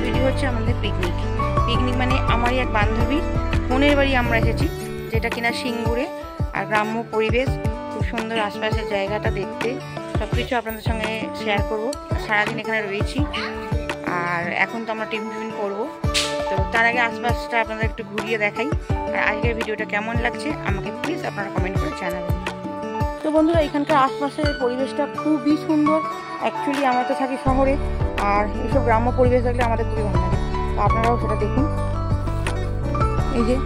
Video হচ্ছে আমাদের picnic. Picnic মানে আমারই এক বান্ধবীর বোনের বাড়ি আমরা এসেছি, যেটা কিনা সিঙ্গুরে। আর গ্রাম্য পরিবেশ, খুব সুন্দর আশপাশের জায়গাটা দেখতে, সব কিছু আপনাদের সঙ্গে শেয়ার করবো। সারাদিন এখানে রয়েছি, আর এখন তো আমরা টিফিন করবো। তো তার আগে আশপাশটা আপনাদের একটু ঘুরিয়ে দেখাই। আর আজকের ভিডিওটা কেমন লাগছে আমাকে প্লিজ আপনারা কমেন্ট করে জানাবেন। তো বন্ধুরা, এখানকার আশপাশের পরিবেশটা খুবই সুন্দর। অ্যাকচুয়ালি আমরা তো থাকি শহরে, আর এইসব গ্রাম্য পরিবেশ দেখলে আমাদের খুবই ভালো লাগে। তো আপনারাও সেটা দেখুন। এই যে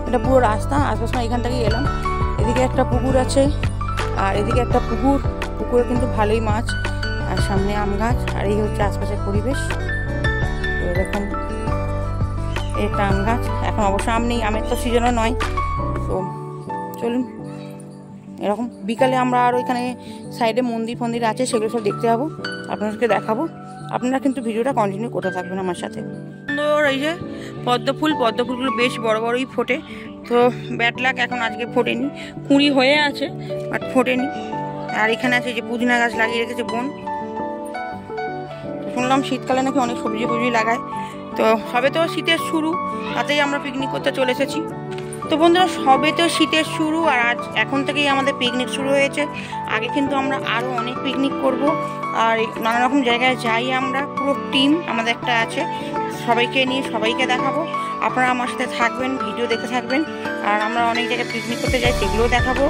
এটা পুরো রাস্তা, আসার সময় এখান থেকেই এলাম। এদিকে একটা পুকুর আছে, আর এদিকে একটা পুকুরে কিন্তু ভালোই মাছ, আর সামনে আম গাছ। আর এই হচ্ছে আশপাশের পরিবেশ। তো দেখুন, একটা আম গাছ, এখন অবশ্য আম নেই, আমের তো সিজনও নয়। তো চলুন, এরকম বিকালে আমরা আর ওইখানে সাইডে মন্দির আছে, সেগুলো সব দেখতে যাবো, আপনাদেরকে দেখাবো। আপনারা কিন্তু ভিডিওটা কন্টিনিউ করতে থাকবেন আমার সাথে। সুন্দর এই যে পদ্মফুলগুলো বেশ বড় বড়ই ফোটে। তো ব্যাড লাক, এখন আজকে ফোটেনি, কুঁড়ি হয়ে আছে বাট ফোটেনি। আর এখানে আছে যে পুদিনা গাছ লাগিয়ে রেখেছে বোন। শুনলাম শীতকালে নাকি অনেক সবজি লাগায়। তো সবে তো শীতের শুরু, তাতেই আমরা পিকনিক করতে চলে এসেছি। তো বন্ধুরা, সবে তো শীতের শুরু, আর এখন থেকেই আমাদের পিকনিক শুরু হয়েছে। আগে কিন্তু আমরা আরও অনেক পিকনিক করব, আর নানা রকম জায়গায় যাই আমরা, পুরো টিম আমাদের একটা আছে। সবাইকে নিয়ে সবাইকে দেখাবো। আপনারা আমার সাথে থাকবেন, ভিডিও দেখতে থাকবেন। আর আমরা অনেক জায়গায় পিকনিক করতে যাই, সেগুলোও দেখাবো।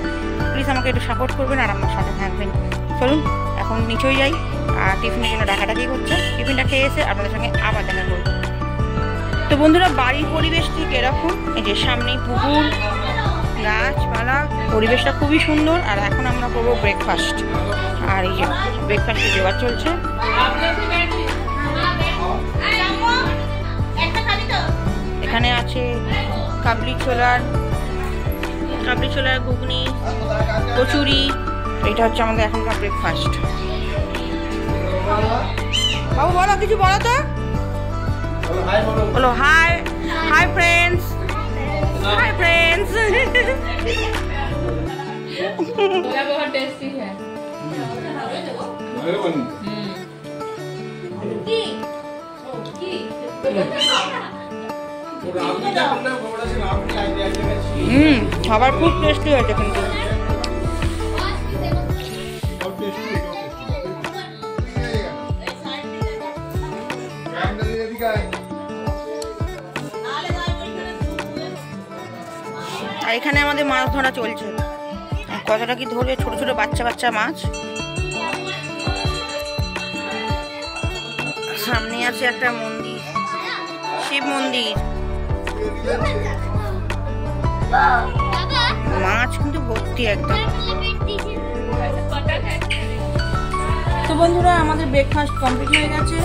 প্লিজ আমাকে একটু সাপোর্ট করবেন আর আমার সাথে থাকবেন। চলুন এখন নিচেই যাই। আর টিফিনের জন্য ডাকাডাকি করছে, টিফিনটা খেয়ে এসে আপনাদের সঙ্গে আবার দেখা করবো। তো বন্ধুরা, বাড়ির পরিবেশ ঠিক এরকম। এই যে সামনে পুকুর, গাছপালা, পরিবেশটা খুবই সুন্দর। আর এখন আমরা করবো ব্রেকফাস্ট। আর এই যে ব্রেকফাস্টের জোগাড় চলছে। এখানে আছে কাবলি ছোলার ঘুগনি, কচুরি। এটা হচ্ছে আমাদের এখনকার ব্রেকফাস্ট। বাবু বলো, কিছু বলো তো। बोलो हाय फ्रेंड्स, हाय फ्रेंड्स। बहुत टेस्टी है। খাবার খুব টেস্টি হয়েছে কিন্তু। আর এখানে আমাদের মাছ ধরা চলছে। কতটা কি ধরবে, ছোট ছোট বাচ্চা মাছ। সামনে আছে একটা মন্দির, শিব মন্দির। মাছ কিন্তু ভর্তি একদম। তো বন্ধুরা, আমাদের ব্রেকফাস্ট কমপ্লিট হয়ে গেছে,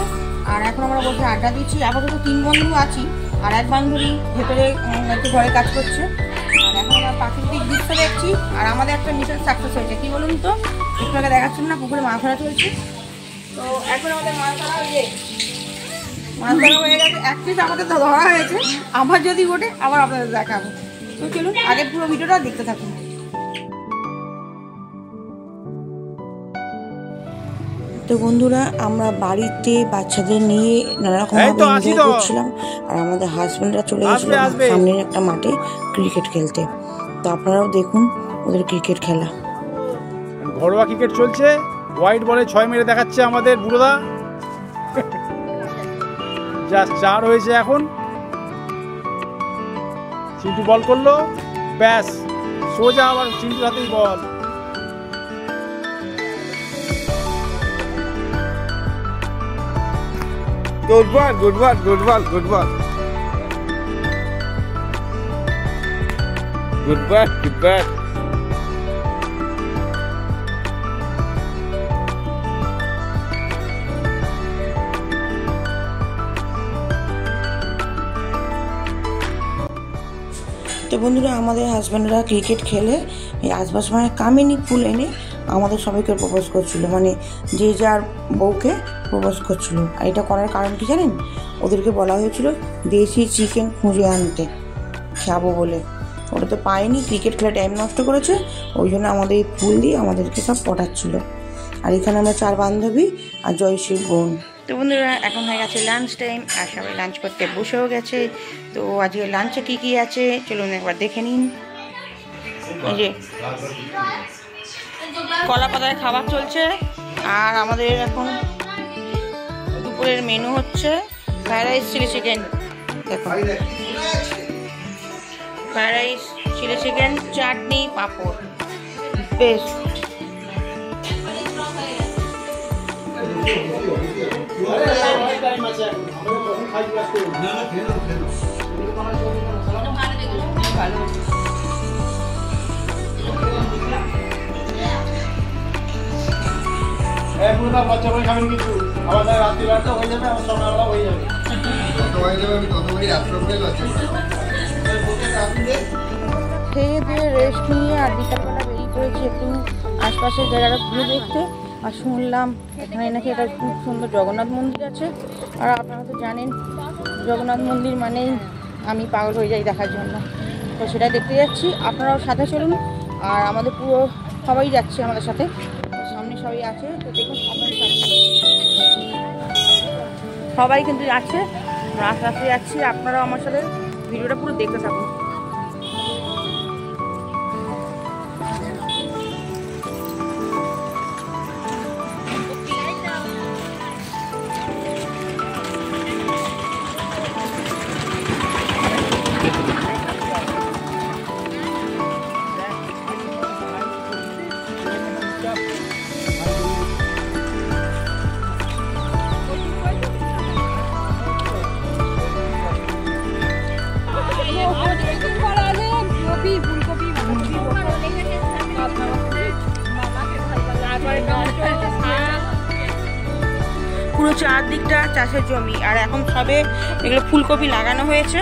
আর এখন আমরা বসে আড্ডা দিচ্ছি। আপাতত 3 বন্ধু আছি, আর এক বান্ধবী ভেতরে একটু ঘরে কাজ করছে। আর এখন আমরা প্রাকৃতিক দৃশ্য দেখছি। আর আমাদের একটা মিশন সাকসেস হয়েছে, কি বলুন তো, একটু আগে দেখাচ্ছেন না, পুকুরে মাছ ধরা চলছে। তো এখন আমাদের মাছ ধরা হয়ে গেছে। এক পিস আমাদের ধরা হয়েছে, আবার যদি ওঠে আবার আপনাদের দেখাবো। তো চলুন আগের পুরো ভিডিওটা দেখতে থাকুন। তো বন্ধুরা, আমরা বাড়িতে বাচ্চাদের নিয়ে নানা রকম এনজয় করছিলাম। আর আমাদের হাজবেন্ডরা চলে গেছিল সামনের একটা মাঠে ক্রিকেট খেলতে। তো আপনারাও দেখুন ওদের ক্রিকেট খেলা। ঘরোয়া ক্রিকেট চলছে, হোয়াইট বলে 6 মেরে দেখাচ্ছে আমাদের বুড়োদা। জাস্ট 4 হয়েছে এখন। চিন্টু বল করলো, ব্যাস সোজা আবার চিন্টুর হাতেই বল। Good one, good one, good one, good one. Good one, good one. তো বন্ধুরা, আমাদের হাজব্যান্ডরা ক্রিকেট খেলে এই আশপাশ মানে কামিনী ফুল এনে আমাদের সবাইকে প্রপোজ করছিল, মানে যে যার বউকে প্রপোজ করছিল। আর এটা করার কারণ কি জানেন? ওদেরকে বলা হয়েছিল দেশি চিকেন খুঁজে আনতে খাবো বলে। ওটা তো পায়নি, ক্রিকেট খেলে টাইম নষ্ট করেছে, ওই জন্য আমাদের এই ফুল দিয়ে আমাদেরকে সব পটাচ্ছিল। আর এখানে আমরা 4 বান্ধবী আর জয়শ্রীর বোন। তো বন্ধুরা এখন হয়ে গেছে লাঞ্চ টাইম, আর সবাই লাঞ্চ করতে বসেও গেছে। তো আজকে লাঞ্চে কী কী আছে চলুন একবার দেখে নিন। এই যে কলা পাতায় খাবার চলছে, আর আমাদের এখন দুপুরের মেনু হচ্ছে ফ্রাইড রাইস চিলি চিকেন। দেখুন ফ্রাইড রাইস চিলি চিকেন, চাটনি, পাঁপড়, বেশ। বাচ্চা করে খাবেন কিছু, আবার রাত্রিবেলাটা হয়ে যাবে, আমার সকালবেলা হয়ে যাবে। খেয়ে দিয়ে রেস্ট নিয়ে আর বিকালবেলা বেরিয়ে পড়েছি একটু আশপাশের জায়গাটা ঘুরে দেখতে। আর শুনলাম এখানে নাকি একটা খুব সুন্দর জগন্নাথ মন্দির আছে, আর আপনারা তো জানেন জগন্নাথ মন্দির মানেই আমি পাগল হয়ে যাই দেখার জন্য। তো সেটা দেখতে যাচ্ছি, আপনারাও সাথে চলুন। আর আমাদের পুরো সবাই যাচ্ছে আমাদের সাথে, সামনে সবাই আছে। তো দেখুন সবাই কিন্তু যাচ্ছে, রাস্তা রাস্তায় যাচ্ছি। আপনারাও আমার সাথে ভিডিওটা পুরো দেখতে থাকুন। পুরো চারদিকটা চাষের জমি, আর এখন সবে এগুলো ফুলকপি লাগানো হয়েছে।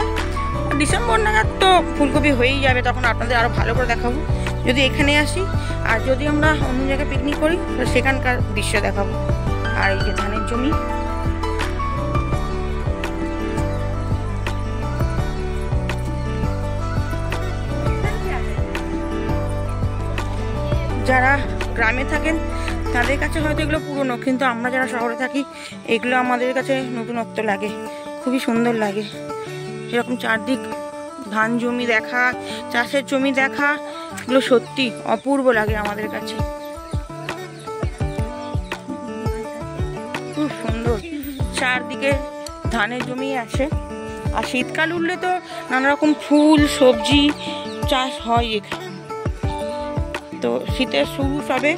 ডিসেম্বর নাগাদ তো ফুলকপি হয়েই যাবে, তখন আপনাদের আরো ভালো করে দেখাবো যদি এখানে আসি। আর যদি আমরা অন্য জায়গায় পিকনিক করি তো সেখানকার দৃশ্য দেখাবো। আর এই যে ধানের জমি, যারা গ্রামে থাকেন তাদের কাছে হয়তো এগুলো পুরনো, কিন্তু আমরা যারা শহরে থাকি এগুলো আমাদের কাছে নতুনত্ব লাগে, খুবই সুন্দর লাগে। এরকম চারদিক ধান জমি দেখা, চাষের জমি দেখা, এগুলো সত্যি অপূর্ব লাগে আমাদের কাছে, খুব সুন্দর। চারদিকে ধানের জমি আছে, আর শীতকাল উঠলে তো নানা রকম ফুল সবজি চাষ হয় এখানে। তো শীতের শুরু সবে,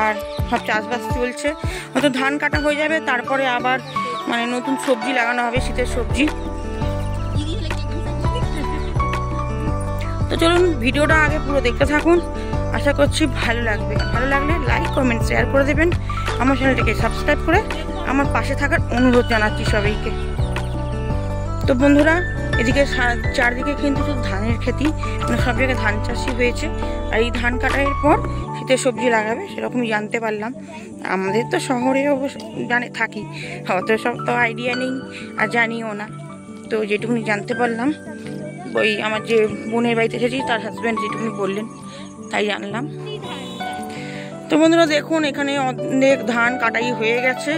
আর সব চাষবাস চলছে। হয়তো ধান কাটা হয়ে যাবে, তারপরে আবার মানে নতুন সবজি লাগানো হবে, শীতের সবজি। তো চলুন ভিডিওটা আগে পুরো দেখতে থাকুন, আশা করছি ভালো লাগবে। ভালো লাগলে লাইক কমেন্ট শেয়ার করে দেবেন, আমার চ্যানেলটিকে সাবস্ক্রাইব করে আমার পাশে থাকার অনুরোধ জানাচ্ছি সবাইকে। তো বন্ধুরা এদিকে চারদিকে কিন্তু শুধু ধানের খেতি, মানে সব জায়গায় ধান চাষই হয়েছে। আর এই ধান কাটার পর শীতের সবজি লাগাবে, সেরকমই জানতে পারলাম। আমাদের তো শহরে অবশ্য থাকি, অত সব তো আইডিয়া নেই আর জানিও না। তো যেটুকুনি জানতে পারলাম, ওই আমার যে বোনের বাড়িতে এসেছি তার হাজব্যান্ড যেটুকুনি বললেন তাই জানলাম। তো বন্ধুরা দেখুন এখানে অনেক ধান কাটাই হয়ে গেছে,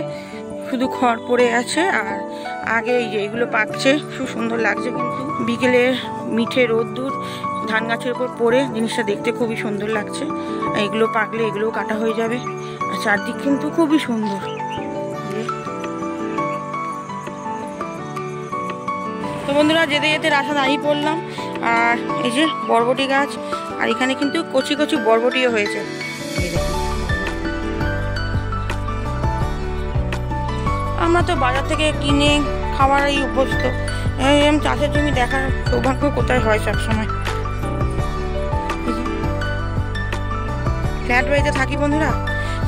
শুধু খড় পড়ে আছে। আর আগে এই যে এগুলো পাকছে, খুব সুন্দর লাগছে। কিন্তু বিকেলের মিঠে রোদ্দুর ধান গাছের উপর পড়ে জিনিসটা দেখতে খুবই সুন্দর লাগছে। এগুলো পাকলে এগুলোও কাটা হয়ে যাবে। আর চারদিক কিন্তু খুবই সুন্দর। তো বন্ধুরা যেতে যেতে রাস্তা দাঁড়িয়ে পড়লাম, আর এই যে বরবটি গাছ, আর এখানে কিন্তু কচি কচি বরবটিও হয়েছে। আমরা তো বাজার থেকে কিনে খাওয়ারই অভ্যস্ত, চাষের জমি দেখার সৌভাগ্য কোথায় হয় সবসময়। ফ্ল্যাট বাড়িতে থাকি বন্ধুরা,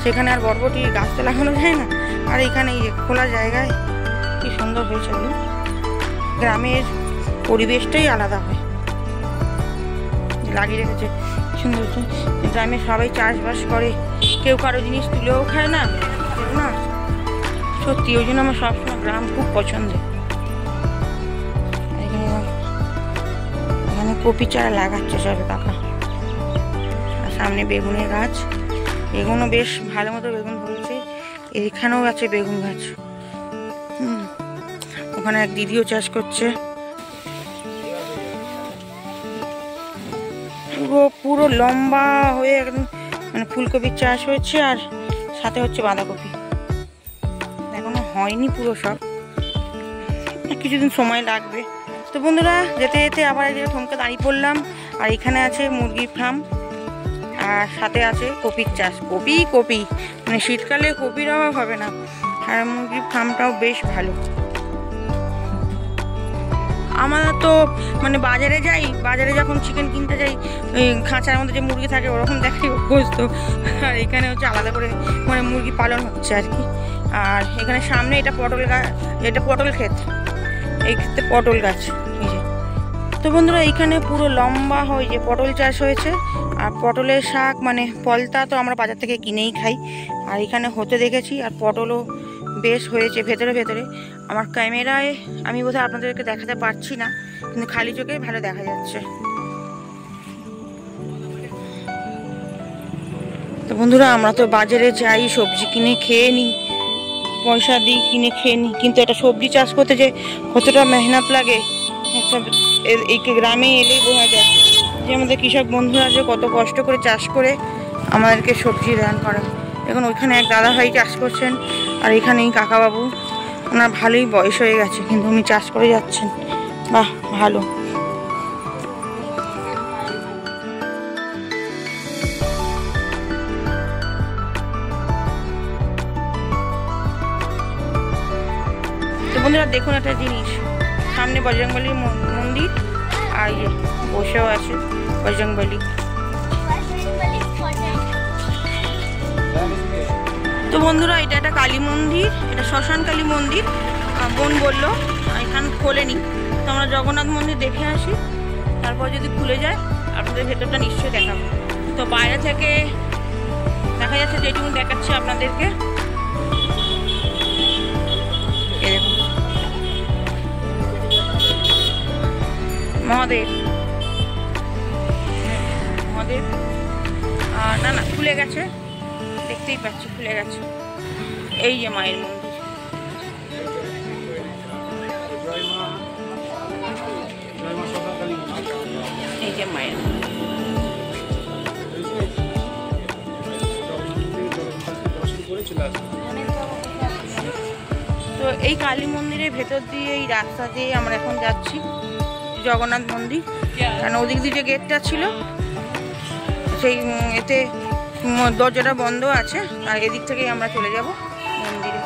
সেখানে আর বরবটি গাছ তো লাগানো যায় না। আর এখানে এই খোলা জায়গায় কি সুন্দর হয়েছে, গ্রামের পরিবেশটাই আলাদা হয়, লাগিয়ে রেখেছে সুন্দর। গ্রামে সবাই চাষবাস করে, কেউ কারো জিনিস তুলেও খায় না না সত্যি। ওই জন্য আমার সবসময় গ্রাম খুব পছন্দের। এখানে কপি চারা লাগাচ্ছে সবে কাকা, আর সামনে বেগুনের গাছ, বেগুনও বেশ ভালো মতো বেগুন ধরেছে। এখানেও আছে বেগুন গাছ, ওখানে এক দিদিও চাষ করছে। পুরো পুরো লম্বা হয়ে একদম মানে ফুলকপির চাষ হয়েছে, আর সাথে হচ্ছে বাঁধাকপি। এখনো হয়নি পুরো সব, কিছুদিন সময় লাগবে। তো বন্ধুরা যেতে যেতে আবার এক জায়গায় থমকে দাঁড়িয়ে পড়লাম। আর এখানে আছে মুরগির ফার্ম, আর সাথে আছে কপির চাষ। কপি মানে শীতকালে কপির অভাব হবে না। আর মুরগির ফার্মটাও বেশ ভালো। আমরা তো মানে বাজারে যাই, বাজারে যখন চিকেন কিনতে যাই ওই খাঁচার মধ্যে যে মুরগি থাকে ওরকম দেখাই অভ্যস্ত। আর এখানে হচ্ছে আলাদা করে মানে মুরগি পালন হচ্ছে আর কি। আর এখানে সামনে এটা পটল গাছ, এটা পটল ক্ষেত, এই ক্ষেত্রে পটল গাছ। তো বন্ধুরা এইখানে পুরো লম্বা হয়ে যে পটল চাষ হয়েছে। আর পটলের শাক মানে পলতা তো আমরা বাজার থেকে কিনেই খাই, আর এখানে হতে দেখেছি। আর পটলও বেশ হয়েছে ভেতরে ভেতরে। আমার ক্যামেরায় আমি বোধহয় আপনাদেরকে দেখাতে পারছি না, কিন্তু খালি চোখেই ভালো দেখা যাচ্ছে। তো বন্ধুরা আমরা তো বাজারে যাই, সবজি কিনে খেয়ে নিই, পয়সা দিই কিনে খেয়ে নিই, কিন্তু একটা সবজি চাষ করতে যে কতটা মেহনত লাগে এই গ্রামে এলেই বোঝা যায় যে আমাদের কৃষক বন্ধুরা যে কত কষ্ট করে চাষ করে আমাদেরকে সবজি দান করে। এখন ওইখানে এক দাদা ভাই চাষ করছেন, আর এখানেই কাকাবাবু, ওনার ভালোই বয়স হয়ে গেছে কিন্তু উনি চাষ করে যাচ্ছেন। বাহ ভালো। তো বন্ধুরা দেখুন একটা জিনিস, সামনে বজরংবলীর মন্দির, আর ইয়ে বসেও আছে বজরংবলী। তো বন্ধুরা এটা একটা কালী মন্দির, এটা শ্মশান কালী মন্দির। বোন বললো এখানে খোলেনি, তো আমরা জগন্নাথ মন্দির দেখে আসি, তারপর যদি খুলে যায় আপনাদের ভেতরটা নিশ্চয়ই দেখাবো। তো বাইরে থেকে দেখা যাচ্ছে যেটুকু দেখাচ্ছে আপনাদেরকে। মহাদেব মহাদেব না না খুলে গেছে, দেখতেই পাচ্ছি খুলে গেছে। এই যে মায়ের মন্দির, এই যে মায়ের তো এই কালী মন্দিরের ভেতর দিয়ে এই রাস্তা দিয়ে আমরা এখন যাচ্ছি জগন্নাথ মন্দির। কারণ ওদিক দিয়ে যে গেটটা ছিল সেই এতে দরজাটা বন্ধ আছে, আর এদিক থেকেই আমরা চলে যাব মন্দিরে,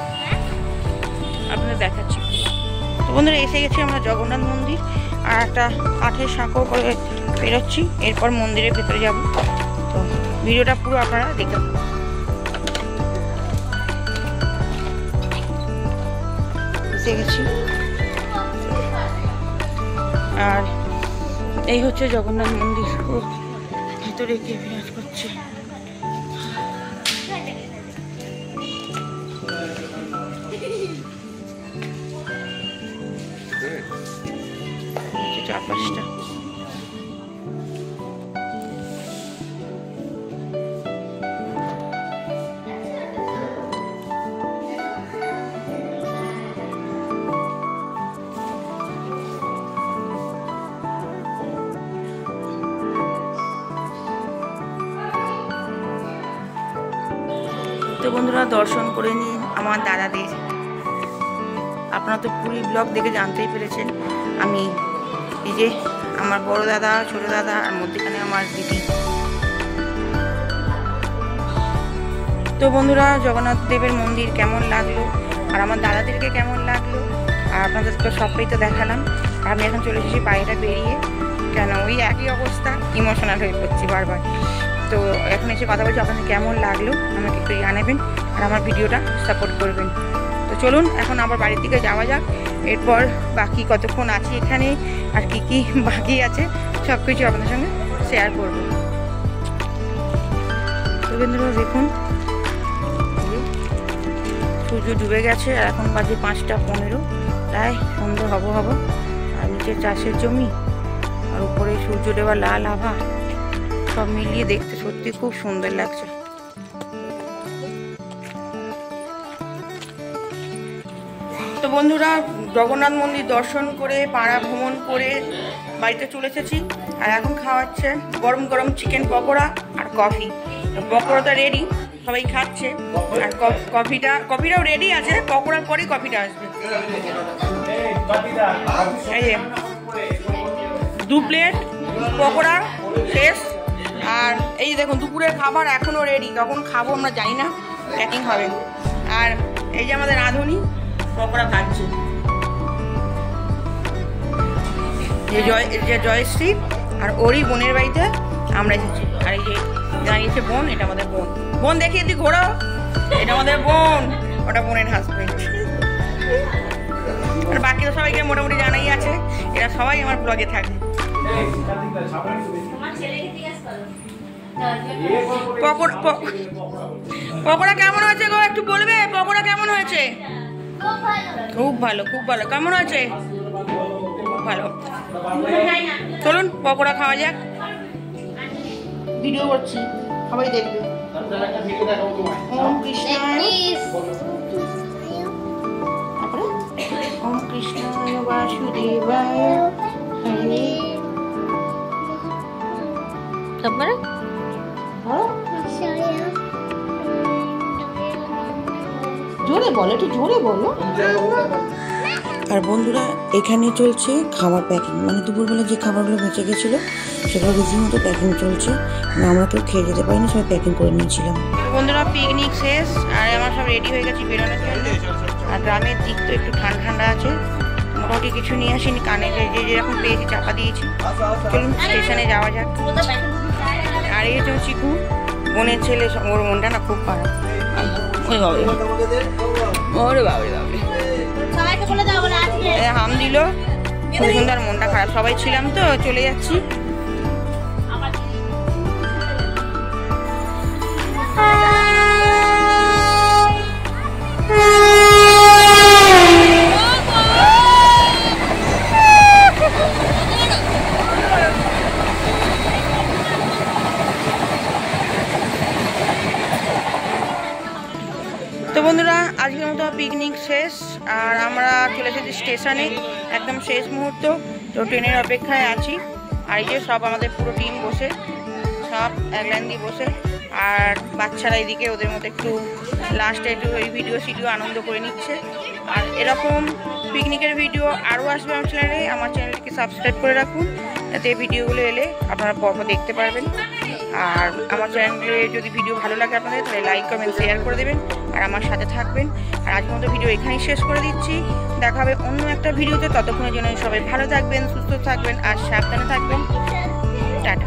আপনাদের দেখাচ্ছি। তো বন্ধুরা এসে গেছি আমরা জগন্নাথ মন্দির, আর একটা কাঠের সাঁকো করে বেরোচ্ছি, এরপর মন্দিরের ভেতরে যাব। তো ভিডিওটা পুরো আপনারা দেখতে পাবেন। এসে গেছি, আর এই হচ্ছে জগন্নাথ মন্দির। ও ভেতরে কে বিরাজ করছে, চারপাশটা। তো বন্ধুরা দর্শন করে নিন আমার দাদাদের। আপনারা তো পুরী ব্লগ দেখে জানতেই পেরেছেন আমি এই যে আমার বড় দাদা, ছোট দাদা, আর মধ্যখানে আমার দিদি। তো বন্ধুরা জগন্নাথ দেবের মন্দির কেমন লাগলো, আর আমার দাদাদেরকে কেমন লাগলো, আর আপনাদেরকে সবটাই তো দেখালাম। আর আমি এখন চলে এসেছি বাইরেটা বেরিয়ে, কেন ওই একই অবস্থা, ইমোশনাল হয়ে পড়ছি বারবার। তো এখন এসে কথা বলছি, আপনাদের কেমন লাগলো আমাকে একটু জানাবেন, আর আমার ভিডিওটা সাপোর্ট করবেন। তো চলুন এখন আবার বাড়ির দিকে যাওয়া যাক। এরপর বাকি কতক্ষণ আছি এখানে আর কি কি বাকি আছে সব কিছু আপনাদের সঙ্গে শেয়ার করব। তো বন্ধুরা দেখুন সূর্য ডুবে গেছে, আর এখন বাজে 5টা 15, প্রায় সন্ধ্যে হব। আর নিচে চাষের জমি, আর উপরে সূর্য দেওয়া লাল আভা, সব মিলিয়ে দেখতে সত্যি খুব সুন্দর লাগছে। তো বন্ধুরা, জগন্নাথ মন্দির দর্শন করে পাড়া ভ্রমণ করে বাড়িতে চলে এসেছি। আর এখন খাওয়াচ্ছে গরম গরম চিকেন পকোড়া আর কফি। পকোড়াটা রেডি, সবাই খাচ্ছে। আর কফিটাও রেডি আছে, পকোড়ার পরেই কফিটা আসবে। এই যে 2 প্লেট পকোড়া শেষ। আর এই যে দেখুন দুপুরের খাবার এখনও রেডি, কখন খাবো আমরা জানি না, প্যাকিং হবে। আর এই যে আমাদের রাঁধুনি পকোড়া খাচ্ছে, যে জয়শ্রী আর ওরই বোনের বাড়িতে আমরা এসেছি। আর এই যে দাঁড়িয়েছে বোন, এটা আমাদের বোন। বোন দেখি তুই ঘোরো, এটা আমাদের বোন, ওটা বোনের হাজবেন্ড। আর বাকি তো সবাইকে মোটামুটি জানাই আছে, এরা সবাই আমার ব্লগে থাকে। পকোড়া কেমন হয়েছে গো, একটু বলবে? পকোড়া কেমন হয়েছে? খুব ভালো, খুব ভালো। কেমন হয়েছে? খুব ভালো। চলুন পকোড়া খাওয়া যাক। ভিডিও করছি, সবাই দেখবে। ওম কৃষ্ণায়, ওম কৃষ্ণায় বাসুদেবায় হরে। তারপরে জোরে বলো, একটু জোরে বলো। আর বন্ধুরা, এখানে চলছে খাবার প্যাকিং, মানে দুপুরবেলা যে খাবারগুলো বেঁচে গেছিলো সেগুলো রীতিমতো প্যাকিং চলছে। আমরা কেউ খেয়ে যেতে পারিনি, সবাই প্যাকিং করে নিয়েছিলাম। বন্ধুরা পিকনিক শেষ, আর আমার সব রেডি হয়ে গেছি বেরোনোর জন্য। আর গ্রামের দিক তো একটু ঠান্ডা ঠান্ডা আছে, মোটামুটি কিছু নিয়ে আসিনি, কানে যেরকম পেয়েছি চাপা দিয়েছি। চলুন স্টেশনে যাওয়া যাক। আর এই হচ্ছে চিকু, বোনের ছেলে, ওর মনটা না খুব খারাপ। ওরে বাবরে, ওরে বাবরে বাবরে, হাম দিল, খুব সুন্দর, মনটা খারাপ। সবাই ছিলাম তো, চলে যাচ্ছি। তো বন্ধুরা, আজকের মতো পিকনিক শেষ, আর আমরা চলে এসেছি স্টেশনে, একদম শেষ মুহূর্ত। তো ট্রেনের অপেক্ষায় আছি। আর এই যে সব আমাদের পুরো টিম বসে, সব এক লাইন দিয়ে বসে। আর বাচ্চারা এদিকে ওদের মতো একটু লাস্টে একটু ওই ভিডিও আনন্দ করে নিচ্ছে। আর এরকম পিকনিকের ভিডিও আরও আসবে আমার চ্যানেলে। আমার চ্যানেলটিকে সাবস্ক্রাইব করে রাখুন, যাতে ভিডিওগুলো এলে আপনারা পরপর দেখতে পারবেন। আর আমার চ্যানেলে যদি ভিডিও ভালো লাগে আপনাদের, তাহলে লাইক কমেন্ট শেয়ার করে দেবেন আর আমার সাথে থাকবেন। আর আজকের মতো ভিডিও এখানেই শেষ করে দিচ্ছি। দেখা হবে অন্য একটা ভিডিওতে। ততক্ষণের জন্য সবাই ভালো থাকবেন, সুস্থ থাকবেন আর সাবধানে থাকবেন। টাটা।